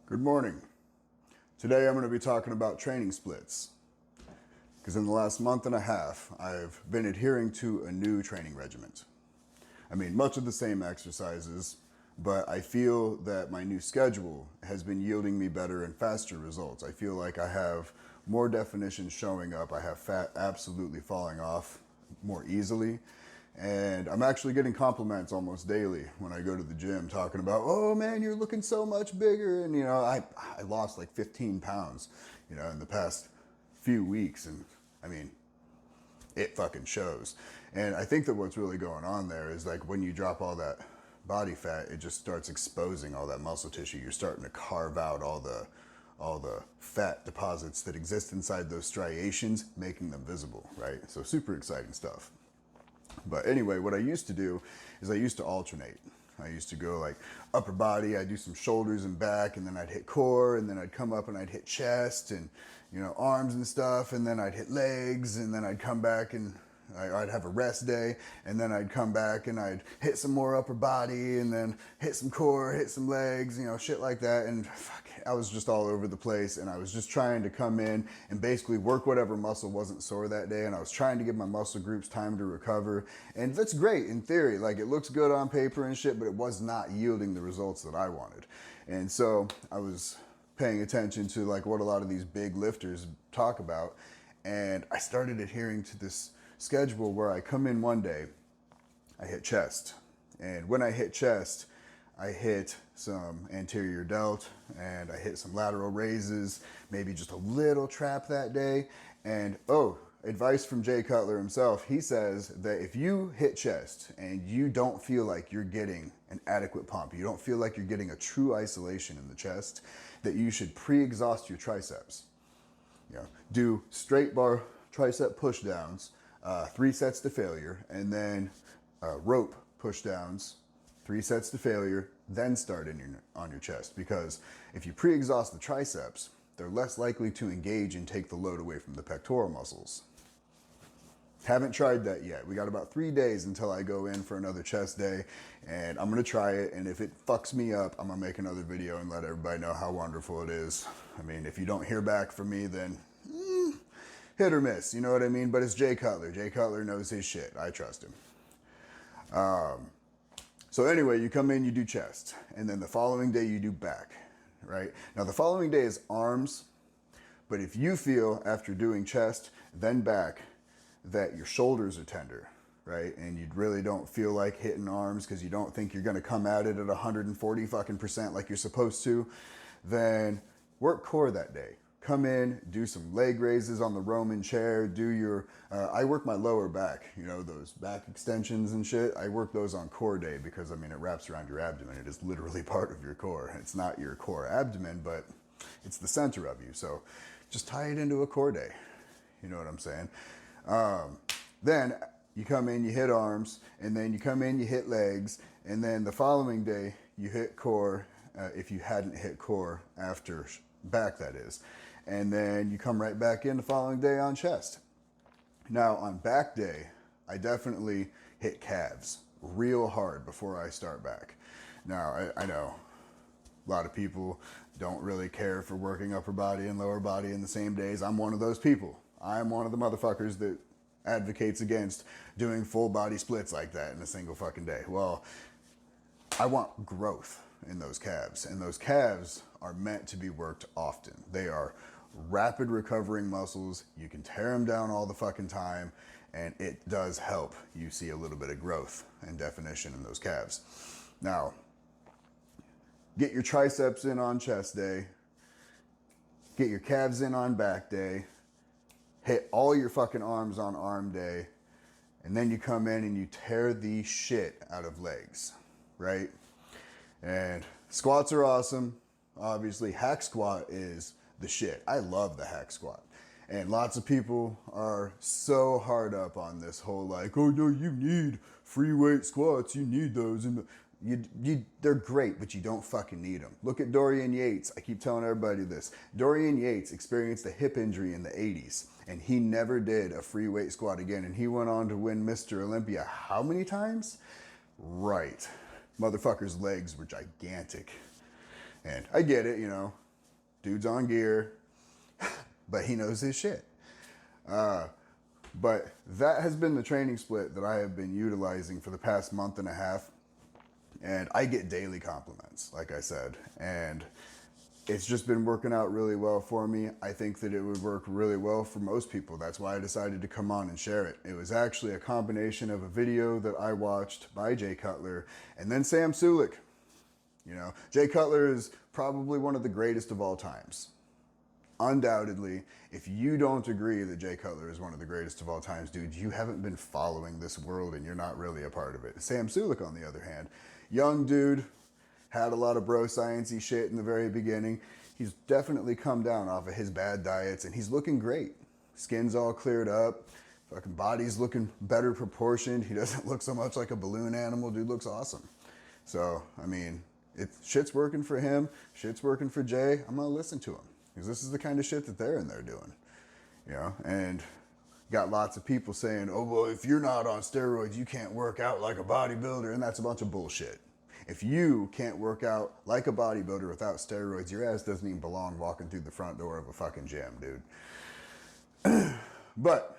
Good morning. Today I'm going to be talking about training splits. Because in the last month and a half, I've been adhering to a new training regimen. I mean, much of the same exercises, but I feel that my new schedule has been yielding me better and faster results. I feel like I have more definition showing up. I have fat absolutely falling off more easily. And I'm actually getting compliments almost daily when I go to the gym talking about, oh man, you're looking so much bigger. And I lost like 15 pounds, in the past few weeks. And I mean, it fucking shows. And I think that what's really going on there is like when you drop all that body fat, it just starts exposing all that muscle tissue. You're starting to carve out all the fat deposits that exist inside those striations, making them visible, right? So super exciting stuff. But anyway, what I used to do is I used to alternate. I used to go like upper body, I'd do some shoulders and back, and then I'd hit core, and then I'd come up and I'd hit chest and, arms and stuff, and then I'd hit legs, and then I'd come back and I'd have a rest day, and then I'd come back and I'd hit some more upper body, and then hit some core, hit some legs, shit like that. And fuck, I was just all over the place, and I was just trying to come in and basically work whatever muscle wasn't sore that day, and I was trying to give my muscle groups time to recover. And that's great in theory, like it looks good on paper and shit, but it was not yielding the results that I wanted. And so I was paying attention to like what a lot of these big lifters talk about, and I started adhering to this schedule where I come in one day, I hit chest. And when I hit chest, I hit some anterior delt and I hit some lateral raises, maybe just a little trap that day. And advice from Jay Cutler himself, he says that if you hit chest and you don't feel like you're getting an adequate pump, you don't feel like you're getting a true isolation in the chest, that you should pre-exhaust your triceps. Do straight bar tricep push downs, 3 sets to failure, and then rope push downs, 3 sets to failure, then start on your chest. Because if you pre-exhaust the triceps, they're less likely to engage and take the load away from the pectoral muscles. Haven't tried that yet. We got about 3 days until I go in for another chest day, and I'm gonna try it, and if it fucks me up, I'm gonna make another video and let everybody know how wonderful it is. I mean, if you don't hear back from me, then hit or miss, you know what I mean? But it's Jay Cutler. Jay Cutler knows his shit. I trust him. So anyway, you come in, you do chest, and then the following day you do back, right? Now the following day is arms, but if you feel after doing chest, then back, that your shoulders are tender, right? And you really don't feel like hitting arms because you don't think you're gonna come at it at 140 fucking percent like you're supposed to, then work core that day. Come in, do some leg raises on the Roman chair, do your, I work my lower back, those back extensions and shit. I work those on core day because, it wraps around your abdomen. It is literally part of your core. It's not your core abdomen, but it's the center of you. So just tie it into a core day. You know what I'm saying? Then you come in, you hit arms, and then you come in, you hit legs, and then the following day you hit core, if you hadn't hit core after back, that is. And then you come right back in the following day on chest. Now on back day, I definitely hit calves real hard before I start back. Now I know a lot of people don't really care for working upper body and lower body in the same days. I'm one of those people. I'm one of the motherfuckers that advocates against doing full body splits like that in a single fucking day. Well, I want growth in those calves, and those calves are meant to be worked often. They are rapid recovering muscles. You can tear them down all the fucking time, and it does help you see a little bit of growth and definition in those calves. Now, get your triceps in on chest day, get your calves in on back day, hit all your fucking arms on arm day, and then you come in and you tear the shit out of legs, right? And squats are awesome. Obviously, hack squat is the shit. I love the hack squat. And lots of people are so hard up on this whole like, oh no, you need free weight squats. You need those. And they're great, but you don't fucking need them. Look at Dorian Yates. I keep telling everybody this. Dorian Yates experienced a hip injury in the 80s, and he never did a free weight squat again. And he went on to win Mr. Olympia how many times? Right. Motherfucker's legs were gigantic. And I get it, you know, dude's on gear, but he knows his shit. But that has been the training split that I have been utilizing for the past month and a half. And I get daily compliments, like I said. And it's just been working out really well for me. I think that it would work really well for most people. That's why I decided to come on and share it. It was actually a combination of a video that I watched by Jay Cutler and then Sam Sulek. You know, Jay Cutler is probably one of the greatest of all times. Undoubtedly, if you don't agree that Jay Cutler is one of the greatest of all times, dude, you haven't been following this world and you're not really a part of it. Sam Sulek, on the other hand, young dude, had a lot of bro sciencey shit in the very beginning. He's definitely come down off of his bad diets and he's looking great. Skin's all cleared up. Fucking body's looking better proportioned. He doesn't look so much like a balloon animal. Dude looks awesome. So, I mean, if shit's working for him, shit's working for Jay, I'm gonna listen to him. Because this is the kind of shit that they're in there doing, you know? And got lots of people saying, oh, well, if you're not on steroids, you can't work out like a bodybuilder, and that's a bunch of bullshit. If you can't work out like a bodybuilder without steroids, your ass doesn't even belong walking through the front door of a fucking gym, dude. But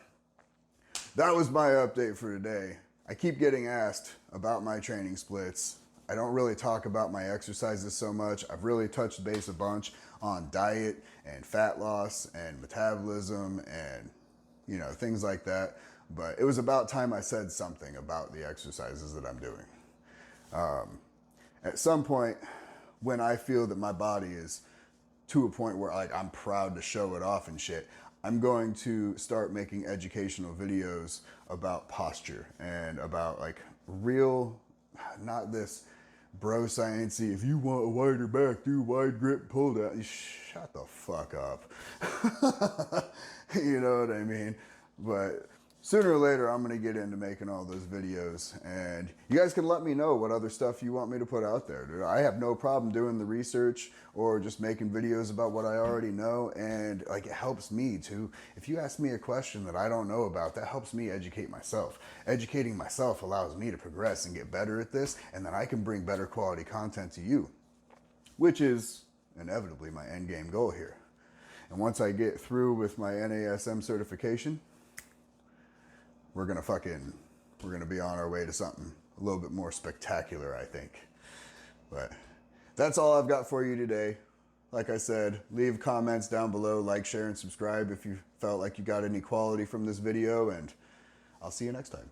that was my update for today. I keep getting asked about my training splits. I don't really talk about my exercises so much. I've really touched base a bunch on diet and fat loss and metabolism and, you know, things like that. But it was about time I said something about the exercises that I'm doing. At some point, when I feel that my body is to a point where like I'm proud to show it off and shit, I'm going to start making educational videos about posture and about like real, not this bro sciencey, if you want a wider back, do wide grip pull down. Shut the fuck up. You know what I mean? But sooner or later, I'm going to get into making all those videos. And you guys can let me know what other stuff you want me to put out there. Dude, I have no problem doing the research or just making videos about what I already know. And like, it helps me too. If you ask me a question that I don't know about, that helps me educate myself. Educating myself allows me to progress and get better at this. And then I can bring better quality content to you, which is inevitably my end game goal here. And once I get through with my NASM certification, we're gonna be on our way to something a little bit more spectacular, I think. But that's all I've got for you today. Like I said, leave comments down below, like, share, and subscribe if you felt like you got any quality from this video, and I'll see you next time.